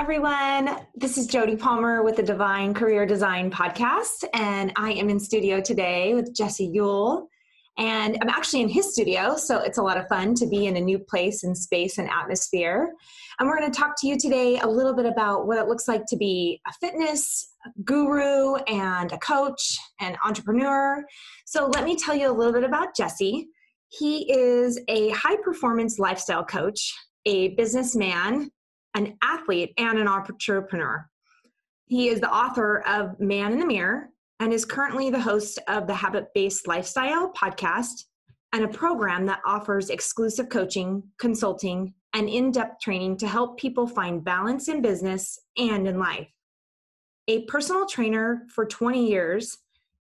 everyone. This is Jodie Palmer with the Divine Career Design Podcast, and I am in studio today with Jesse Ewell. And I'm actually in his studio, so it's a lot of fun to be in a new place and space and atmosphere. And we're going to talk to you today a little bit about what it looks like to be a fitness guru and a coach and entrepreneur. So let me tell you a little bit about Jesse. He is a high-performance lifestyle coach, a businessman, an athlete, and an entrepreneur. He is the author of Man in the Mirror and is currently the host of the Habit-Based Lifestyle podcast and a program that offers exclusive coaching, consulting, and in-depth training to help people find balance in business and in life. A personal trainer for 20 years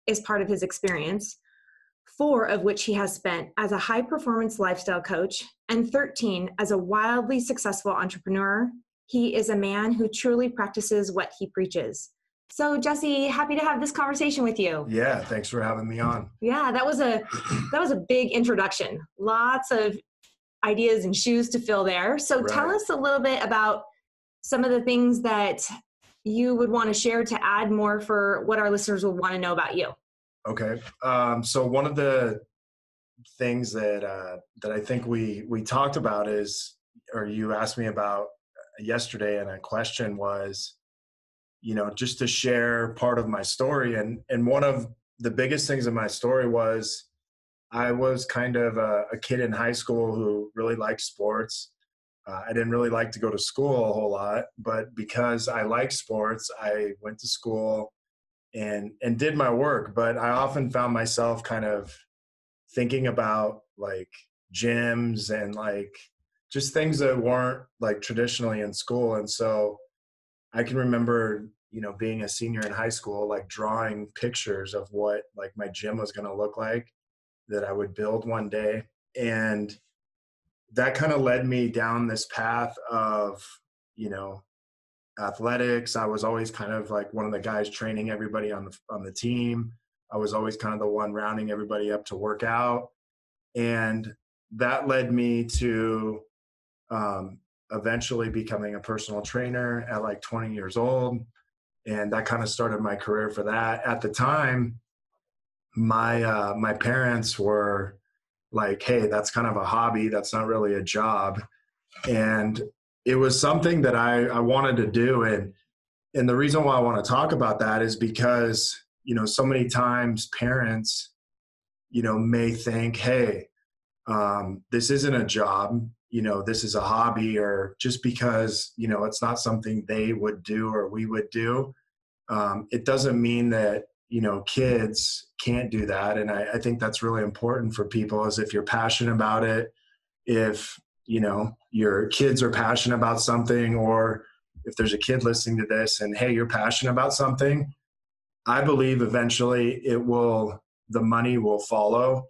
is part of his experience, 4 of which he has spent as a high-performance lifestyle coach and 13 as a wildly successful entrepreneur. He is a man who truly practices what he preaches. So Jesse, happy to have this conversation with you. Yeah, thanks for having me on. Yeah, that was a big introduction. Lots of ideas and shoes to fill there. So Tell us a little bit about some of the things that you would want to share to add more for what our listeners would want to know about you. Okay. So one of the things that I think we talked about is, or you asked me about yesterday, and a question was, just to share part of my story. And one of the biggest things in my story was I was kind of a kid in high school who really liked sports. I didn't really like to go to school a whole lot, but because I liked sports, I went to school and did my work. But I often found myself kind of thinking about like gyms and like just things that weren't like traditionally in school. And so I can remember, being a senior in high school, like drawing pictures of what like my gym was going to look like that I would build one day. And that kind of led me down this path of, athletics. I was always kind of like one of the guys training everybody on the team. I was always kind of the one rounding everybody up to work out. And that led me to eventually becoming a personal trainer at like 20 years old. And that kind of started my career for that. At the time, my parents were like, hey, that's kind of a hobby. That's not really a job. And it was something that I wanted to do. And the reason why I want to talk about that is because, so many times parents, may think, hey, this isn't a job, this is a hobby, or just because, it's not something they would do or we would do. It doesn't mean that, kids can't do that. And I think that's really important for people, is if you're passionate about it, if, your kids are passionate about something, or if there's a kid listening to this and, hey, you're passionate about something, I believe eventually the money will follow.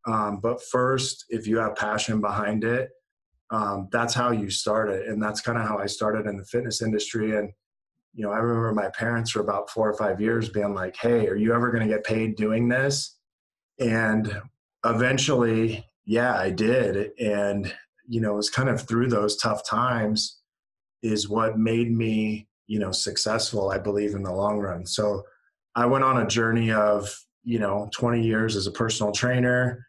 But first, if you have passion behind it, that's how you start it. And that's kind of how I started in the fitness industry. And, I remember my parents for about 4 or 5 years being like, hey, are you ever going to get paid doing this? And eventually, yeah, I did. And, it was kind of through those tough times is what made me, successful, I believe, in the long run. So I went on a journey of, 20 years as a personal trainer.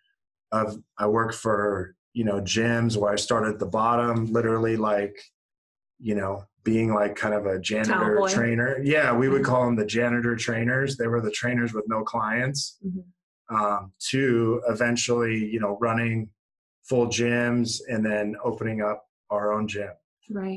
I worked for, gyms where I started at the bottom, literally like, being like kind of a janitor trainer. Yeah, we would call them the janitor trainers. They were the trainers with no clients. To eventually, running full gyms and then opening up our own gym,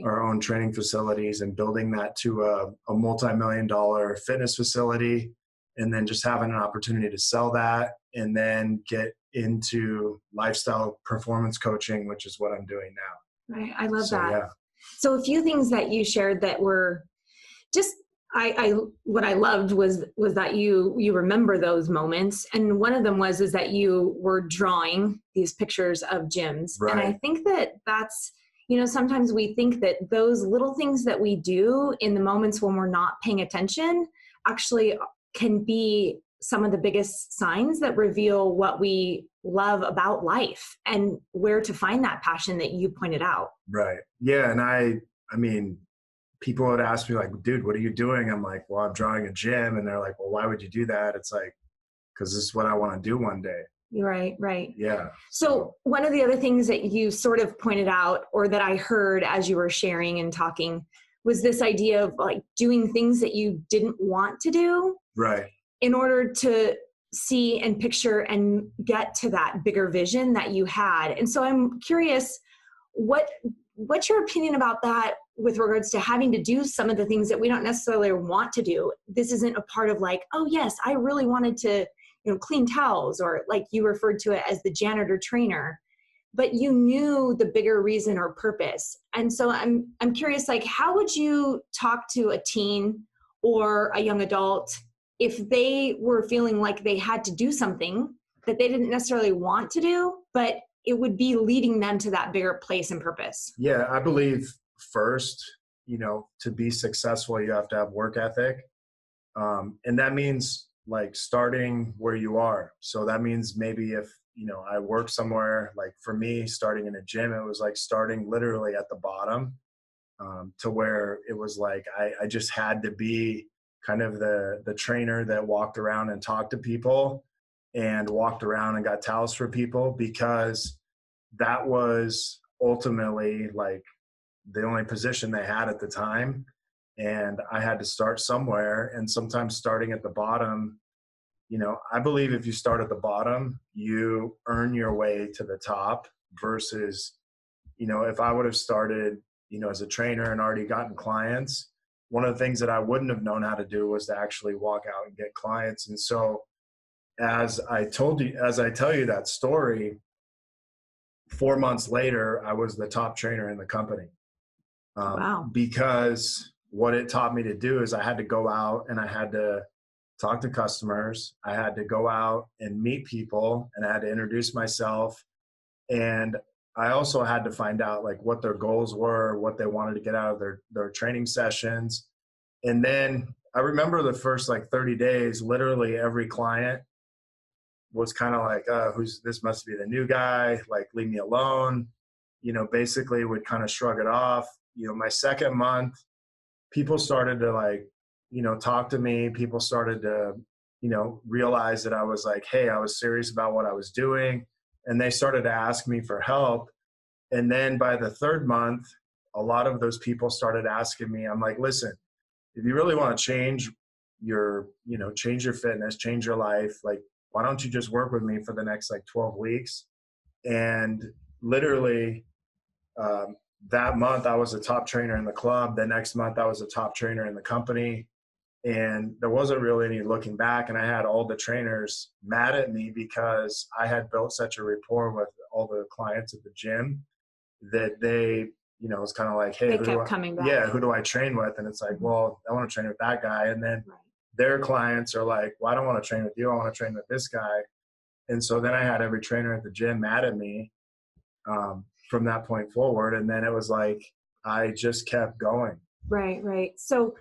our own training facilities, and building that to a multi-million-dollar fitness facility. And then just having an opportunity to sell that and then get into lifestyle performance coaching, which is what I'm doing now. Right. I love that. Yeah. So a few things that you shared that were just, what I loved was that you remember those moments. And one of them is that you were drawing these pictures of gyms. Right. And I think that's, sometimes we think that those little things that we do in the moments when we're not paying attention actually can be some of the biggest signs that reveal what we love about life and where to find that passion that you pointed out. Right. Yeah. And I mean, people would ask me like, dude, what are you doing? I'm like, well, I'm drawing a gym. And they're like, well, why would you do that? It's like, because this is what I want to do one day. Right, right. Yeah. So one of the other things that you sort of pointed out, or that I heard as you were sharing and talking, was this idea of like doing things that you didn't want to do. Right. In order to see and picture and get to that bigger vision that you had. And so I'm curious, what's your opinion about that with regards to having to do some of the things that we don't necessarily want to do? This isn't a part of like, oh yes, I really wanted to, clean towels, or like you referred to it as the janitor trainer, but you knew the bigger reason or purpose. And so I'm curious, like, how would you talk to a teen or a young adult if they were feeling like they had to do something that they didn't necessarily want to do, but it would be leading them to that bigger place and purpose? Yeah, I believe first, to be successful, you have to have work ethic. And that means like starting where you are. So that means maybe if, I work somewhere, like for me, starting in a gym, it was like starting literally at the bottom, to where it was like, I just had to be kind of the trainer that walked around and talked to people and walked around and got towels for people, because that was ultimately like the only position they had at the time. And I had to start somewhere. And sometimes starting at the bottom, I believe if you start at the bottom, you earn your way to the top versus, if I would have started, as a trainer and already gotten clients, one of the things that I wouldn't have known how to do was to actually walk out and get clients. And so as I tell you that story, 4 months later, I was the top trainer in the company. Wow. Because what it taught me to do is I had to go out and I had to talk to customers. I had to go out and meet people, and I had to introduce myself. And I also had to find out like what their goals were, what they wanted to get out of their training sessions. And then I remember the first like 30 days, literally every client was kind of like, this must be the new guy, like leave me alone, basically would kind of shrug it off. My second month, people started to like, talk to me. People started to, realize that I was like, hey, I was serious about what I was doing. And they started to ask me for help. And then by the third month, a lot of those people started asking me, I'm like, listen, if you really want to change your fitness, change your life, like, why don't you just work with me for the next like 12 weeks? And literally, that month I was a top trainer in the club. The next month I was a top trainer in the company. And there wasn't really any looking back. And I had all the trainers mad at me because I had built such a rapport with all the clients at the gym that they, it's kind of like, hey, They kept coming back. Yeah, who do I train with? And it's like, well, I want to train with that guy. And then their clients are like, well, I don't want to train with you. I want to train with this guy. And so then I had every trainer at the gym mad at me from that point forward. And then it was like, I just kept going. Right, right. So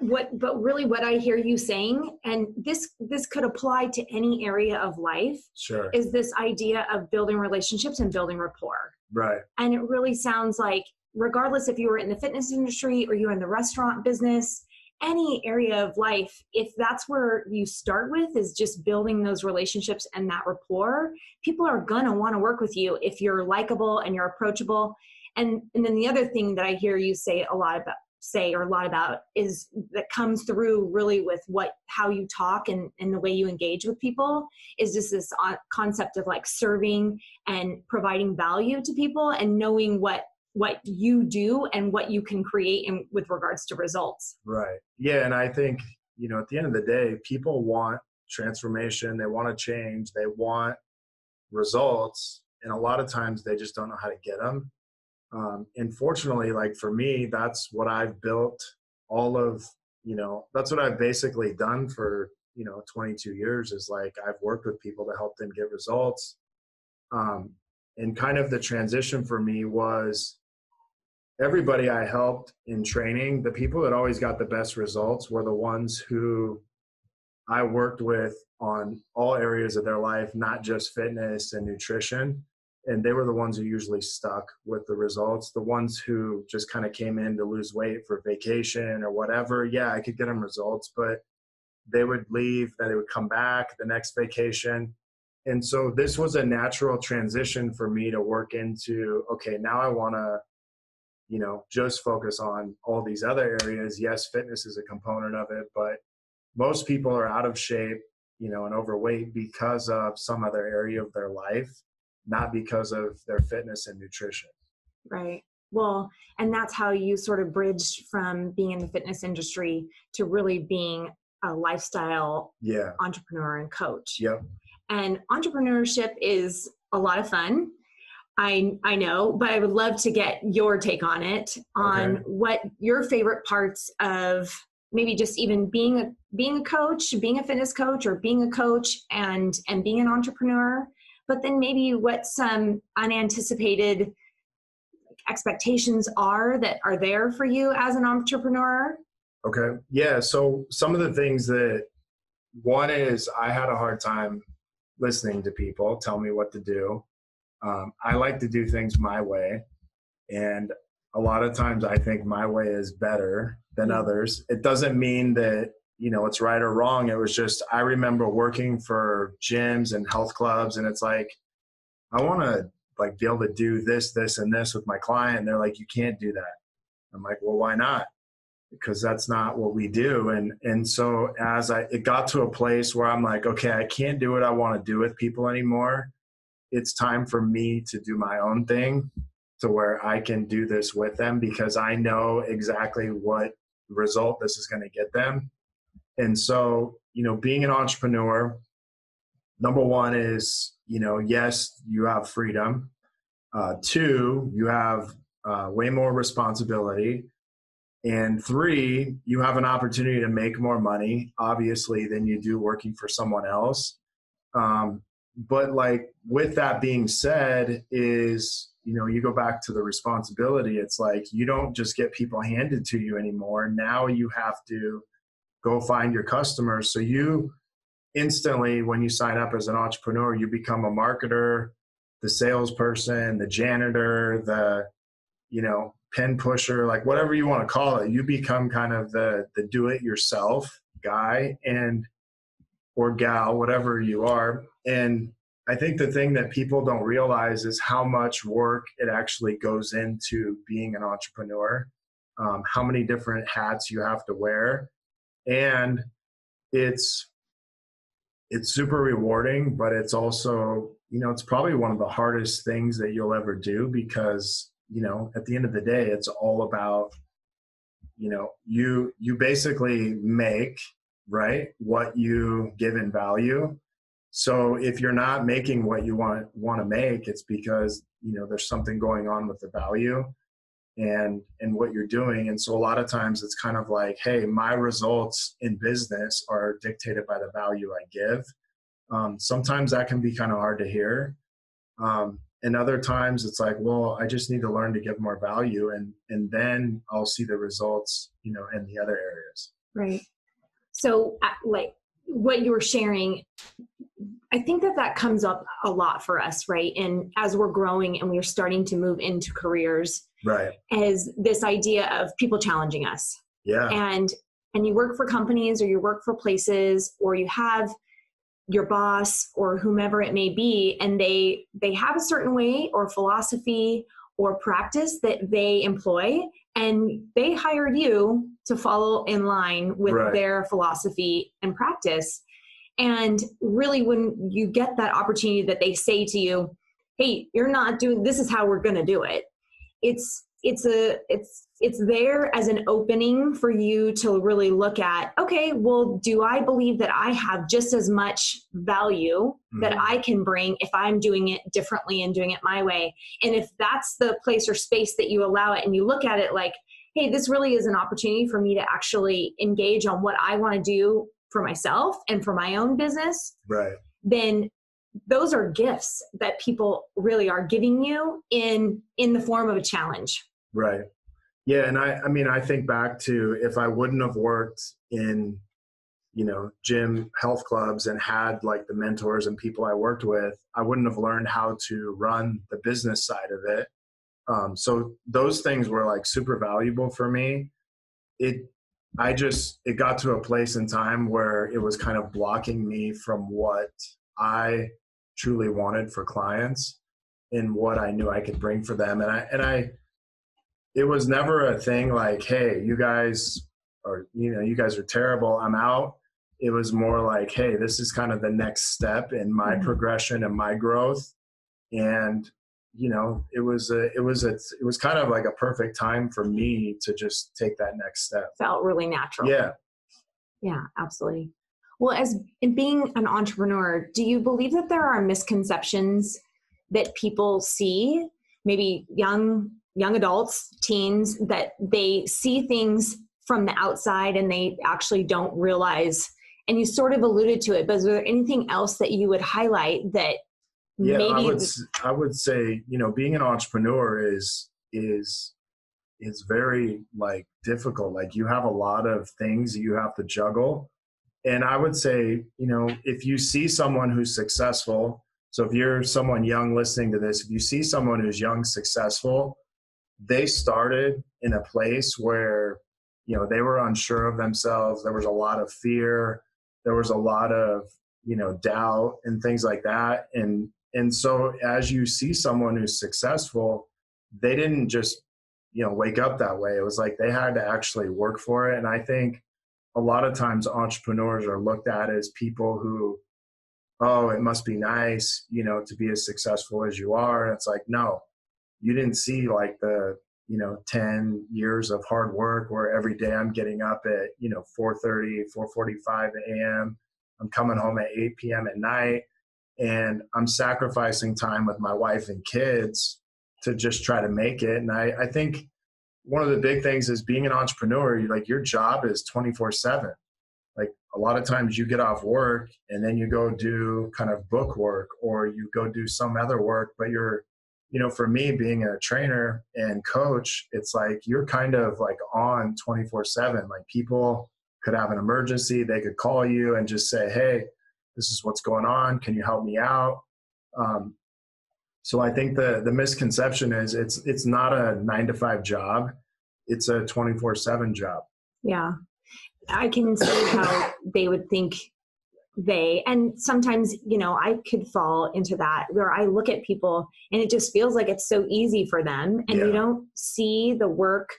what I hear you saying, and this could apply to any area of life, sure, is this idea of building relationships and building rapport. Right. And it really sounds like, regardless if you were in the fitness industry or you're in the restaurant business, any area of life, if that's where you start with, is just building those relationships and that rapport, people are going to want to work with you if you're likable and you're approachable. And then the other thing that I hear you say a lot about is that comes through really with how you talk and the way you engage with people, is just this concept of like serving and providing value to people and knowing what you do and what you can create with regards to results. Right. Yeah. And I think, at the end of the day, people want transformation. They want to change. They want results. And a lot of times they just don't know how to get them. And fortunately, like for me, that's what I've built that's what I've basically done for, 22 years, is like, I've worked with people to help them get results. And kind of the transition for me was everybody I helped in training, the people that always got the best results were the ones who I worked with on all areas of their life, not just fitness and nutrition. And they were the ones who usually stuck with the results. The ones who just kind of came in to lose weight for vacation or whatever, yeah, I could get them results, but they would leave, then they would come back the next vacation. And so this was a natural transition for me to work into, okay, now I want to, just focus on all these other areas. Yes, fitness is a component of it, but most people are out of shape, and overweight because of some other area of their life, not because of their fitness and nutrition. Right. Well, and that's how you sort of bridged from being in the fitness industry to really being a lifestyle entrepreneur and coach. Yep. And entrepreneurship is a lot of fun. I know, but I would love to get your take on it, on what your favorite parts of maybe just even being a coach, being a fitness coach, or being a coach and being an entrepreneur, but then maybe what some unanticipated expectations are that are there for you as an entrepreneur. Okay. Yeah. So some of the things that, one is I had a hard time listening to people tell me what to do. I like to do things my way. And a lot of times I think my way is better than others. It doesn't mean that, it's right or wrong. It was just, I remember working for gyms and health clubs, and it's like, I want to be able to do this, this, and this with my client. And they're like, you can't do that. I'm like, well, why not? Because that's not what we do. And so it got to a place where I'm like, okay, I can't do what I want to do with people anymore. It's time for me to do my own thing to where I can do this with them, because I know exactly what result this is going to get them. And so, being an entrepreneur, number one is, yes, you have freedom. Two, you have way more responsibility. And three, you have an opportunity to make more money, obviously, than you do working for someone else. But with that being said is, you go back to the responsibility. It's like, you don't just get people handed to you anymore. Now you have to go find your customers. So you instantly, when you sign up as an entrepreneur, you become a marketer, the salesperson, the janitor, the, pen pusher, whatever you want to call it. You become kind of the do-it-yourself guy or gal, whatever you are. And I think the thing that people don't realize is how much work it actually goes into being an entrepreneur, how many different hats you have to wear. And it's super rewarding, but it's also, it's probably one of the hardest things that you'll ever do, because, at the end of the day, it's all about, you basically make, right, what you give in value. So if you're not making what you want to make, it's because, there's something going on with the value and what you're doing. And so a lot of times it's kind of like, hey, my results in business are dictated by the value I give. Sometimes that can be kind of hard to hear. And other times it's like, well, I just need to learn to give more value, and then I'll see the results, in the other areas. Right. So what you were sharing, I think that comes up a lot for us, right? And as we're growing and we're starting to move into careers, right, as this idea of people challenging us. Yeah. And you work for companies, or you work for places, or you have your boss or whomever it may be, and they have a certain way or philosophy or practice that they employ, and they hired you to follow in line with their philosophy and practice. And really, when you get that opportunity that they say to you, hey, you're not doing, this is how we're going to do it. It's there as an opening for you to really look at, okay, well, do I believe that I have just as much value that I can bring if I'm doing it differently and doing it my way? And if that's the place or space that you allow it, and you look at it like, hey, this really is an opportunity for me to actually engage on what I want to do for myself and for my own business, right, then those are gifts that people really are giving you in the form of a challenge. Right. Yeah. And I mean, I think back to, if I wouldn't have worked in gym health clubs and had like the mentors and people I worked with, I wouldn't have learned how to run the business side of it. So those things were like super valuable for me. It got to a place in time where it was kind of blocking me from what I truly wanted for clients and what I knew I could bring for them. It was never a thing like, hey, you guys are terrible, I'm out. It was more like, hey, this is kind of the next step in my progression and my growth. And, it was kind of like a perfect time for me to just take that next step. Felt really natural. Yeah. Yeah, absolutely. Well, as in being an entrepreneur, do you believe that there are misconceptions that people see, maybe young adults, teens, that they see things from the outside and they actually don't realize? And you sort of alluded to it, but is there anything else that you would highlight that maybe? I would say, being an entrepreneur is very like difficult. Like you have a lot of things you have to juggle. And I would say, if you see someone who's successful, so if you're someone young listening to this, if you see someone who's young, successful, they started in a place where, they were unsure of themselves. There was a lot of fear. There was a lot of, doubt and things like that. And so as you see someone who's successful, they didn't just, wake up that way. It was like they had to actually work for it. And I think a lot of times entrepreneurs are looked at as people who, oh, it must be nice, to be as successful as you are. And it's like, no, you didn't see like the, 10 years of hard work where every day I'm getting up at, 4:30, 4:45 a.m. I'm coming home at 8 p.m. at night, and I'm sacrificing time with my wife and kids to just try to make it. And I think one of the big things is being an entrepreneur, your job is 24/7. Like a lot of times you get off work and then you go do kind of book work or you go do some other work, but you're, for me being a trainer and coach, it's like you're kind of like on 24/7. Like people could have an emergency, they could call you and just say, hey, this is what's going on. Can you help me out? So I think the misconception is it's not a 9-to-5 job. It's a 24/7 job. Yeah. I can see how they would think and sometimes, I could fall into that where I look at people and it just feels like it's so easy for them and you don't see the work.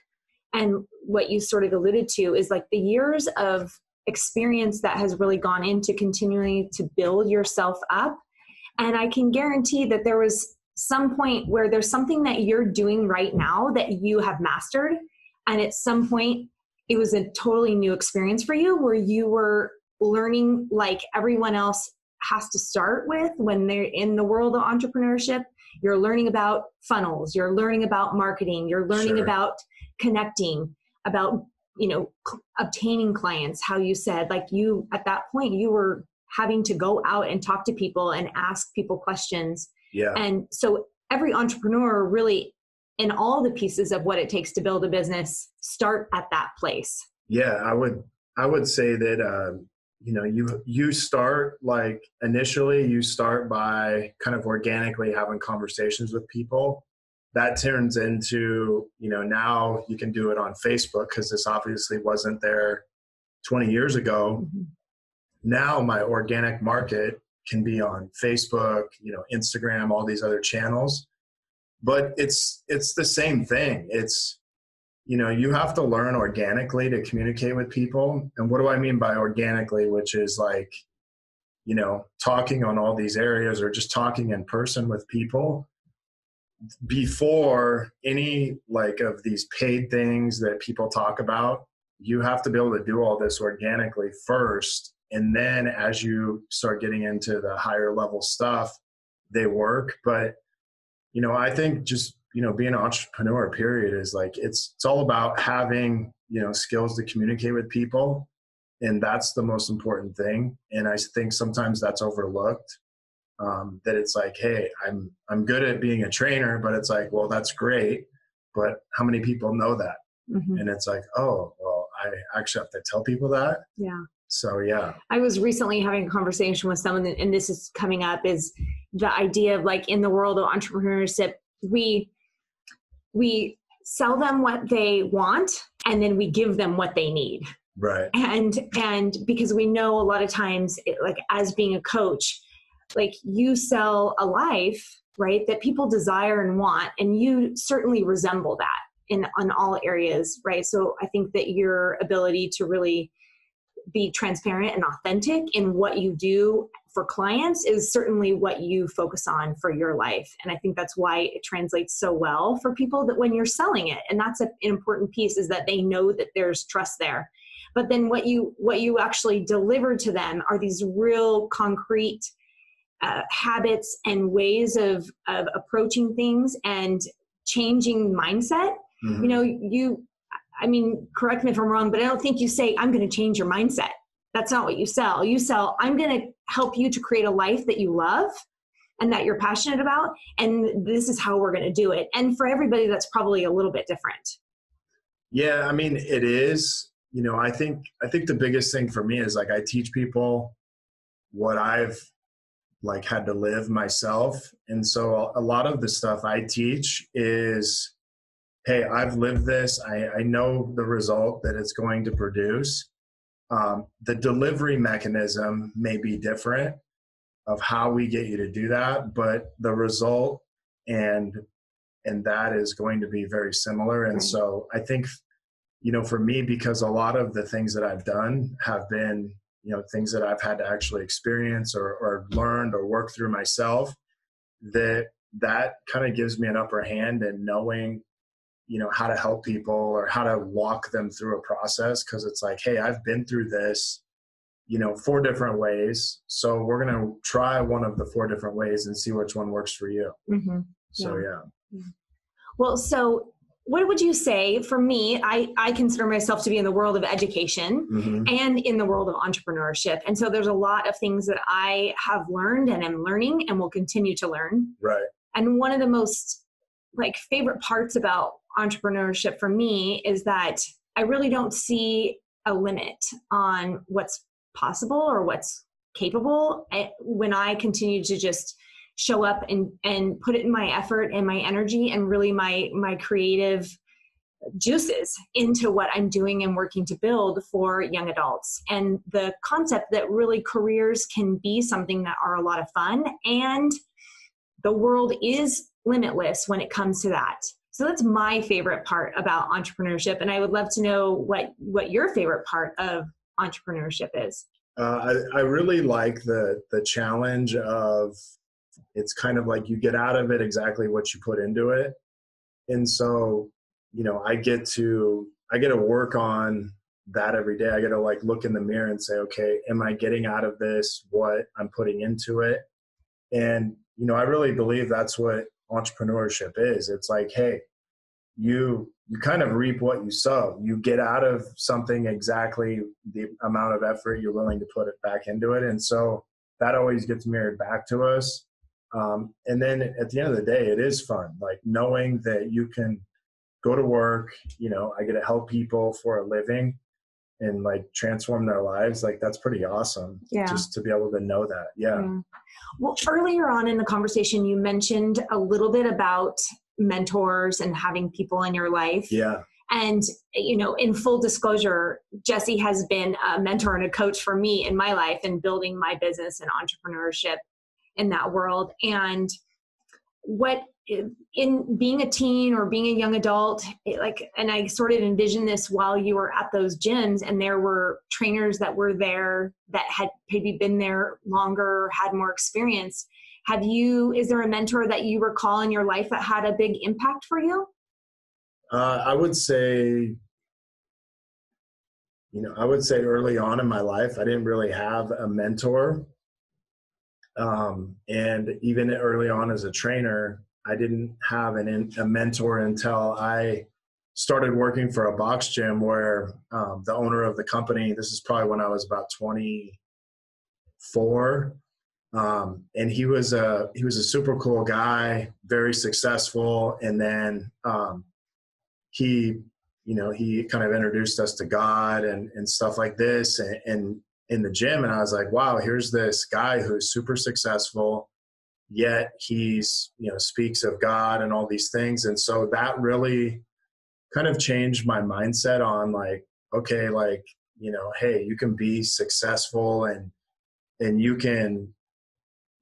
And what you sort of alluded to is like the years of experience that has really gone into continuing to build yourself up. And I can guarantee that there was some point where there's something that you're doing right now that you have mastered. And at some point, it was a totally new experience for you where you were learning like everyone else has to start with when they're in the world of entrepreneurship. You're learning about funnels, you're learning about marketing, you're learning about connecting, about, obtaining clients, how you said, like you, at that point, you were having to go out and talk to people and ask people questions. Yeah. And so every entrepreneur really, in all the pieces of what it takes to build a business, start at that place. Yeah, I would say that, you start like initially you start by kind of organically having conversations with people. That turns into, now you can do it on Facebook because this obviously wasn't there 20 years ago. Mm-hmm. Now my organic market can be on Facebook, Instagram, all these other channels. But it's the same thing. It's, you have to learn organically to communicate with people. And what do I mean by organically, which is like, talking on all these areas or just talking in person with people before any like of these paid things that people talk about. You have to be able to do all this organically first. And then as you start getting into the higher level stuff, they work. But, I think just, being an entrepreneur period is like, it's all about having, skills to communicate with people. And that's the most important thing. And I think sometimes that's overlooked, that it's like, hey, I'm good at being a trainer, but it's like, well, that's great. But how many people know that? Mm-hmm. And it's like, oh, well, I actually have to tell people that. Yeah. So, yeah. I was recently having a conversation with someone, and this is coming up, is the idea of like in the world of entrepreneurship, we sell them what they want and then we give them what they need. Right. And because we know a lot of times, like as being a coach, like you sell a life, right, that people desire and want, and you certainly resemble that on all areas, right? So I think that your ability to really be transparent and authentic in what you do for clients is certainly what you focus on for your life. And I think that's why it translates so well for people, that when you're selling it, and that's an important piece, is that they know that there's trust there. But then what you actually deliver to them are these real concrete habits and ways of approaching things and changing mindset. Mm-hmm. You know, I mean, correct me if I'm wrong, but I don't think you say, I'm going to change your mindset. That's not what you sell. You sell, I'm going to help you to create a life that you love and that you're passionate about. And this is how we're going to do it. And for everybody, that's probably a little bit different. Yeah, I mean, it is. You know, I think the biggest thing for me is like I teach people what I've like had to live myself. And so a lot of the stuff I teach is, hey, I've lived this. I know the result that it's going to produce. The delivery mechanism may be different of how we get you to do that, but the result and that is going to be very similar. And so I think, you know, for me, because a lot of the things that I've done have been, you know, things that I've had to actually experience or learned or work through myself, that kind of gives me an upper hand in knowing, you know, how to help people or how to walk them through a process. Cause it's like, hey, I've been through this, you know, 4 different ways. So we're going to try one of the 4 different ways and see which one works for you. Mm-hmm. So, yeah. Well, so what would you say? For me, I consider myself to be in the world of education and in the world of entrepreneurship. And so there's a lot of things that I have learned and am learning and will continue to learn. Right. And one of the most like favorite parts about entrepreneurship for me is that I really don't see a limit on what's possible or what's capable when I continue to just show up and put it in my effort and my energy and really my creative juices into what I'm doing and working to build for young adults. And the concept that really careers can be something that are a lot of fun, and the world is limitless when it comes to that. So that's my favorite part about entrepreneurship. And I would love to know what your favorite part of entrepreneurship is. I really like the challenge of, it's kind of like you get out of it exactly what you put into it. And so, you know, I get to work on that every day. I get to like look in the mirror and say, okay, am I getting out of this what I'm putting into it? And, you know, I really believe that's what entrepreneurship is. It's like, hey, you kind of reap what you sow. You get out of something exactly the amount of effort you're willing to put it back into it. And so that always gets mirrored back to us. And then at the end of the day, it is fun, like knowing that you can go to work, you know, I get to help people for a living and like transform their lives. Like that's pretty awesome. Yeah. Just to be able to know that. Yeah. Well, earlier on in the conversation, you mentioned a little bit about mentors and having people in your life. Yeah. And, you know, in full disclosure, Jesse has been a mentor and a coach for me in my life and building my business and entrepreneurship in that world. And what in being a teen or being a young adult, and I sort of envisioned this while you were at those gyms, and there were trainers that were there that had maybe been there longer, had more experience. Is there a mentor that you recall in your life that had a big impact for you? I would say early on in my life, I didn't really have a mentor. And even early on as a trainer, I didn't have a mentor until I started working for a box gym where the owner of the company, this is probably when I was about 24, and he was a super cool guy, very successful. And then he kind of introduced us to God and stuff like this. And in the gym, and I was like, wow, here's this guy who's super successful, yet he's, speaks of God and all these things. And so that really kind of changed my mindset on like, okay, like, hey, you can be successful and you can,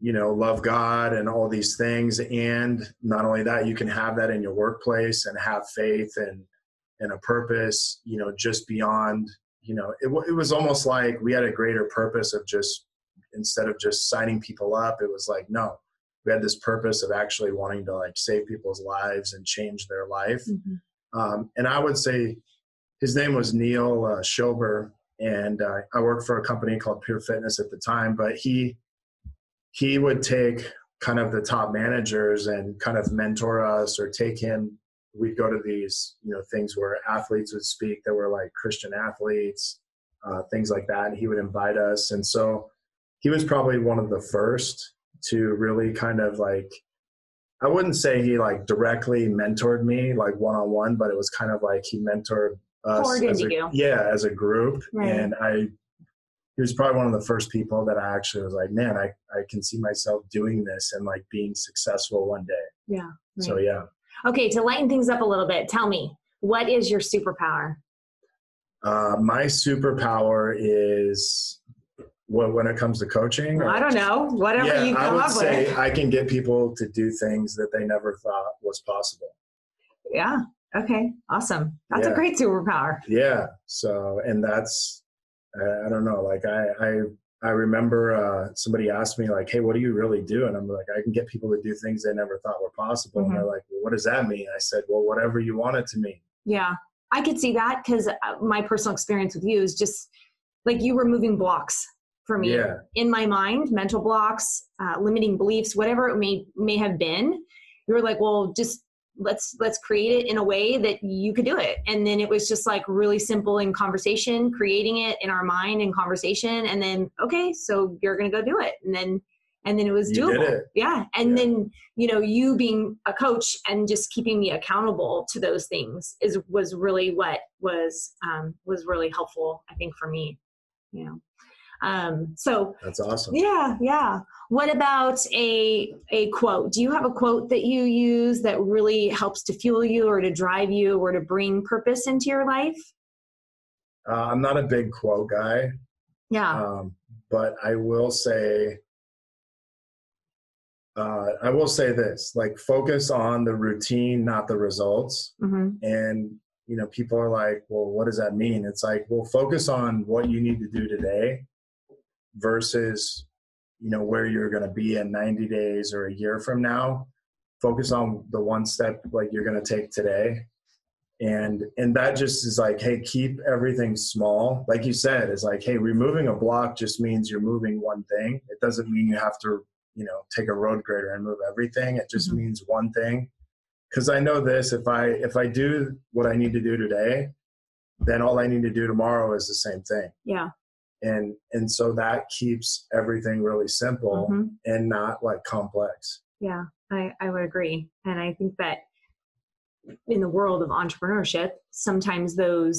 love God and all these things. And not only that, you can have that in your workplace and have faith and a purpose, just beyond, it was almost like we had a greater purpose of just, instead of just signing people up, it was like, no, we had this purpose of actually wanting to like save people's lives and change their life. Mm-hmm. And I would say his name was Neil Schober, and I worked for a company called Pure Fitness at the time, but he would take kind of the top managers and kind of mentor us, or take him. We'd go to these, things where athletes would speak that were like Christian athletes, things like that. And he would invite us. And so he was probably one of the first to really kind of like, I wouldn't say he like directly mentored me like one-on-one, but it was kind of like he mentored us as a group. Right. And he was probably one of the first people that I actually was like, man, I can see myself doing this and like being successful one day. Yeah. Right. So, yeah. Okay. To lighten things up a little bit, tell me, what is your superpower? My superpower is when it comes to coaching. I don't know. Whatever you come up with. I would say I can get people to do things that they never thought was possible. Yeah. Okay. Awesome. That's a great superpower. Yeah. So, and that's, I don't know, like I remember somebody asked me like, hey, what do you really do? And I'm like, I can get people to do things they never thought were possible. Mm-hmm. And they're like, well, what does that mean? I said, well, whatever you want it to mean. Yeah, I could see that, because my personal experience with you is just like you removing blocks for me in my mind, mental blocks, limiting beliefs, whatever it may have been. You were like, well, just let's create it in a way that you could do it. And then it was just like really simple in conversation, creating it in our mind in conversation. And then, okay, so you're going to go do it. And then it was doable. Did it. Yeah. And then, you being a coach and just keeping me accountable to those things was really what was really helpful, I think, for me, So that's awesome. Yeah. Yeah. What about a quote? Do you have a quote that you use that really helps to fuel you or to drive you or to bring purpose into your life? I'm not a big quote guy. Yeah. But I will say this, like, focus on the routine, not the results. Mm-hmm. And, people are like, well, what does that mean? It's like, well, focus on what you need to do today versus, where you're going to be in 90 days or a year from now. Focus on the one step like you're going to take today. And that just is like, hey, keep everything small. Like you said, it's like, hey, removing a block just means you're moving one thing. It doesn't mean you have to, take a road grader and move everything. It just means one thing. Because I know this, if I do what I need to do today, then all I need to do tomorrow is the same thing. Yeah. And so that keeps everything really simple and not like complex. Yeah, I would agree. And I think that in the world of entrepreneurship, sometimes the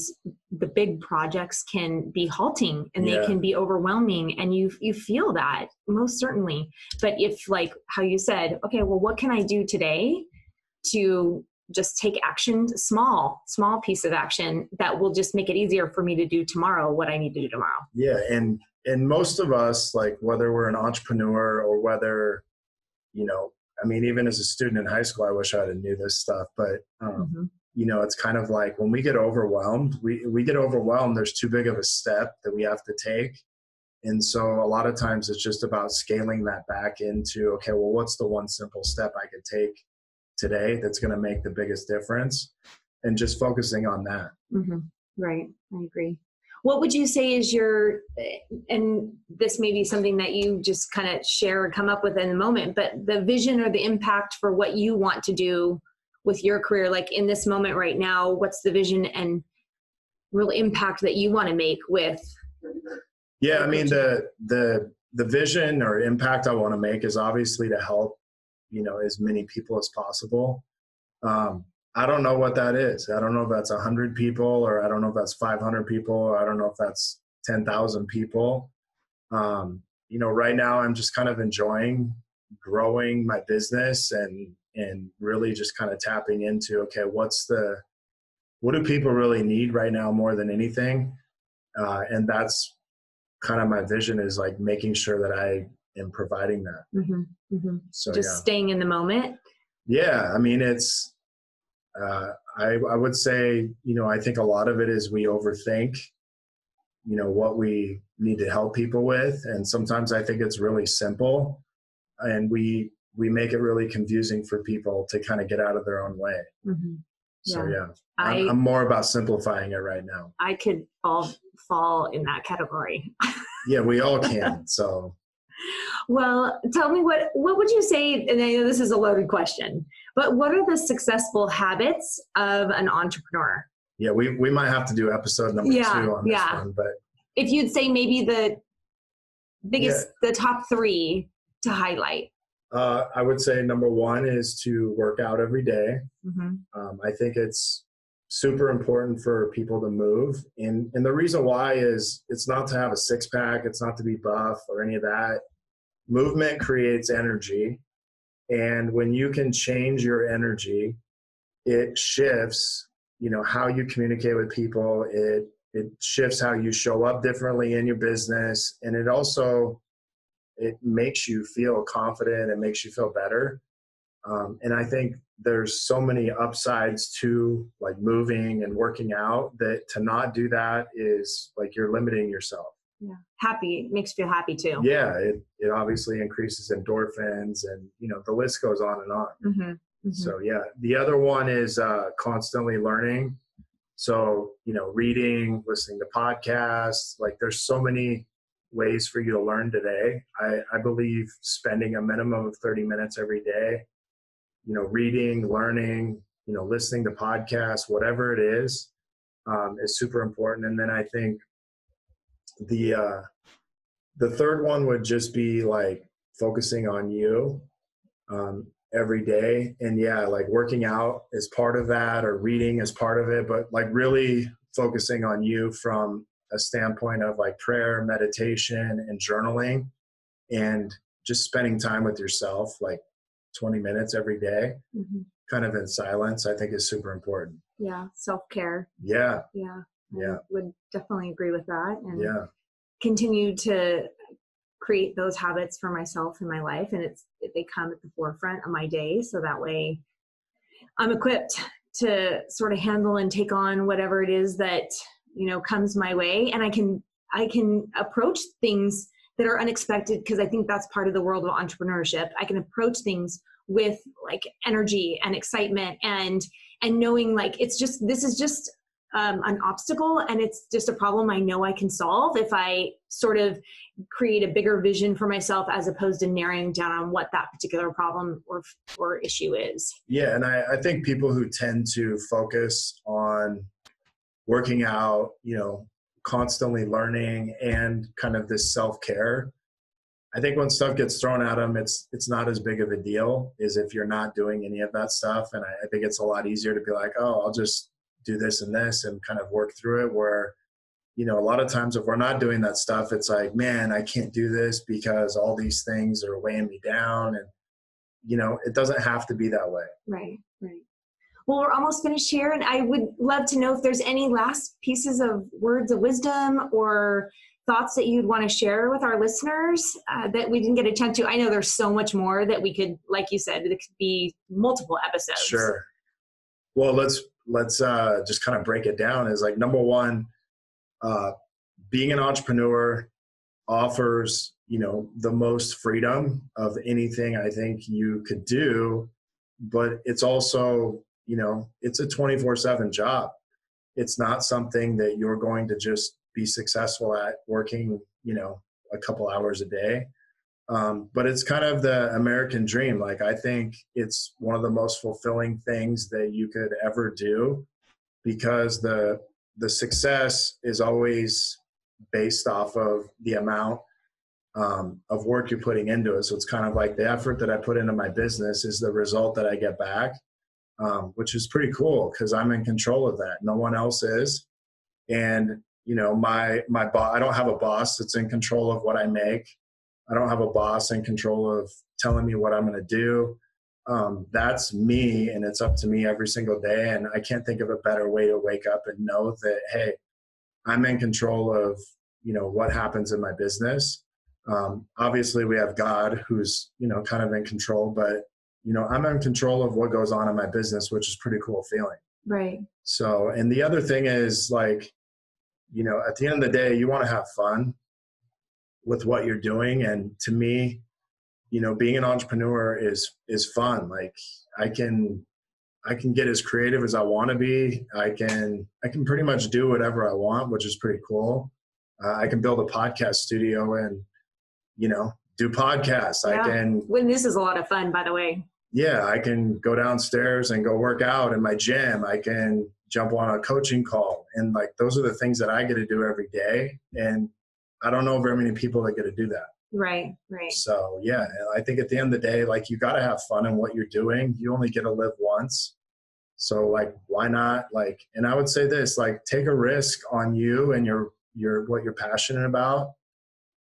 big projects can be halting and they can be overwhelming, and you feel that most certainly. But if, like how you said, okay, well, what can I do today to just take action, small piece of action that will just make it easier for me to do tomorrow what I need to do tomorrow. Yeah. And most of us, like, whether we're an entrepreneur or whether, even as a student in high school, I wish I had knew this stuff, but, it's kind of like when we get overwhelmed, we get overwhelmed. There's too big of a step that we have to take. And so a lot of times it's just about scaling that back into, okay, well, what's the one simple step I could take today that's going to make the biggest difference, and just focusing on that. Mm-hmm. Right. I agree. What would you say is and this may be something that you just kind of share or come up with in the moment, but the vision or the impact for what you want to do with your career, like in this moment right now, what's the vision and real impact that you want to make with? Yeah. The vision or impact I want to make is obviously to help, as many people as possible. I don't know what that is. I don't know if that's 100 people, or I don't know if that's 500 people, or I don't know if that's 10,000 people. Right now I'm just kind of enjoying growing my business and really just kind of tapping into, okay, what do people really need right now more than anything? And that's kind of my vision, is like making sure that I am providing that. So just staying in the moment. Yeah. I mean, it's, I would say, I think a lot of it is we overthink, what we need to help people with. And sometimes I think it's really simple, and we make it really confusing for people to kind of get out of their own way. So yeah, I'm more about simplifying it right now. I could fall in that category. Yeah, we all can. So, well, tell me, what would you say, and I know this is a loaded question, but what are the successful habits of an entrepreneur? Yeah, we might have to do episode number 2 on this one, but if you'd say maybe the biggest, the top 3 to highlight. I would say number 1 is to work out every day. I think it's super important for people to move. And the reason why is it's not to have a 6-pack. It's not to be buff or any of that. Movement creates energy. And when you can change your energy, it shifts, how you communicate with people. It shifts how you show up differently in your business. And it makes you feel confident. It makes you feel better. And I think there's so many upsides to like moving and working out, that to not do that is like you're limiting yourself. Yeah. Happy, makes you feel happy too. Yeah. It obviously increases endorphins, and, the list goes on and on. So yeah, the other one is constantly learning. So, reading, listening to podcasts, like there's so many ways for you to learn today. I believe spending a minimum of 30 minutes every day, reading, learning, listening to podcasts, whatever it is super important. And then I think the third one would just be like focusing on you every day. And yeah, like working out is part of that, or reading is part of it, but like really focusing on you from a standpoint of like prayer, meditation, and journaling, and just spending time with yourself, like 20 minutes every day, kind of in silence, I think is super important. Yeah. Self-care. Yeah. I would definitely agree with that, and continue to create those habits for myself in my life. And they come at the forefront of my day. So that way I'm equipped to sort of handle and take on whatever it is that, comes my way. And I can approach things that are unexpected, because I think that's part of the world of entrepreneurship. I can approach things with like energy and excitement, and knowing like this is just an obstacle, and it's just a problem I know I can solve if I sort of create a bigger vision for myself, as opposed to narrowing down on what that particular problem or issue is. Yeah. And I think people who tend to focus on working out, constantly learning, and kind of this self-care, I think when stuff gets thrown at them, it's not as big of a deal as if you're not doing any of that stuff. And I think it's a lot easier to be like, oh, I'll just do this and this and kind of work through it. Where, a lot of times if we're not doing that stuff, it's like, man, I can't do this because all these things are weighing me down. And, it doesn't have to be that way. Right. Well, we're almost finished here, and I would love to know if there's any last pieces of words of wisdom or thoughts that you'd want to share with our listeners that we didn't get a chance to. I know there's so much more that we could, like you said, it could be multiple episodes. Sure. Well, let's just kind of break it down. Is like, number 1, being an entrepreneur offers, the most freedom of anything I think you could do, but it's also, it's a 24/7 job. It's not something that you're going to just be successful at working, a couple hours a day. But it's kind of the American dream. Like, I think it's one of the most fulfilling things that you could ever do, because the success is always based off of the amount of work you're putting into it. So it's kind of like the effort that I put into my business is the result that I get back, which is pretty cool, because I'm in control of that. No one else is. And you know, my boss, I don't have a boss that's in control of what I make. I don't have a boss in control of telling me what I'm going to do. That's me, and it's up to me every single day. And I can't think of a better way to wake up and know that, hey, I'm in control of, you know, what happens in my business. Obviously we have God who's, you know, kind of in control, but, you know, I'm in control of what goes on in my business, which is a pretty cool feeling. Right. So, and the other thing is, like, you know, at the end of the day, you want to have fun with what you're doing. And to me, you know, being an entrepreneur is fun. Like, I can get as creative as I want to be. I can pretty much do whatever I want, which is pretty cool. I can build a podcast studio and, you know, do podcasts. Yeah. When this is a lot of fun, by the way. Yeah, I can go downstairs and go work out in my gym. I can jump on a coaching call. And like, those are the things that I get to do every day. And I don't know very many people that get to do that. Right, right. So yeah, I think at the end of the day, like, you got to have fun in what you're doing. You only get to live once. So like, why not? Like, and I would say this, like, take a risk on you and your what you're passionate about,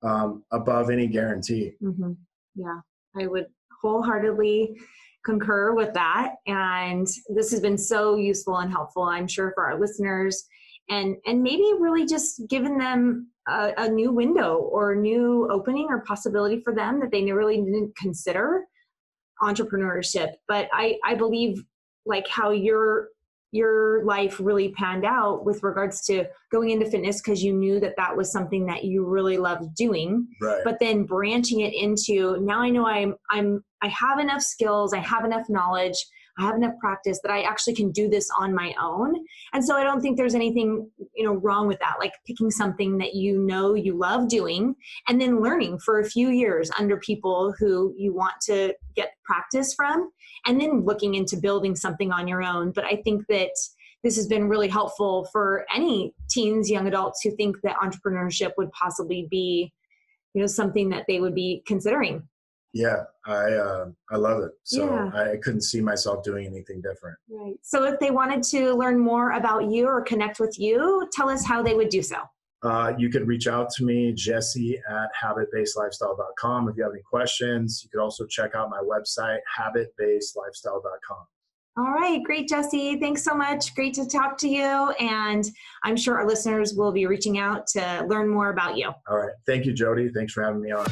above any guarantee. Mm-hmm. Yeah, I would wholeheartedly concur with that. And this has been so useful and helpful, I'm sure, for our listeners, and maybe really just giving them a new window or a new opening or possibility for them that they really didn't consider entrepreneurship. But I believe, like, how your life really panned out with regards to going into fitness because you knew that was something that you really loved doing, right. But then branching it into, now I know I have enough skills, I have enough knowledge, I have enough practice that I actually can do this on my own. And so I don't think there's anything, you know, wrong with that. Like, picking something that you know you love doing and then learning for a few years under people who you want to get practice from, and then looking into building something on your own. But I think that this has been really helpful for any teens, young adults who think that entrepreneurship would possibly be, you know, something that they would be considering. Yeah, I love it. So yeah. I couldn't see myself doing anything different. Right. So if they wanted to learn more about you or connect with you, tell us how they would do so. You could reach out to me, Jesse, at habitbasedlifestyle.com. If you have any questions, you could also check out my website, habitbasedlifestyle.com. All right. Great, Jesse. Thanks so much. Great to talk to you. And I'm sure our listeners will be reaching out to learn more about you. All right. Thank you, Jodie. Thanks for having me on.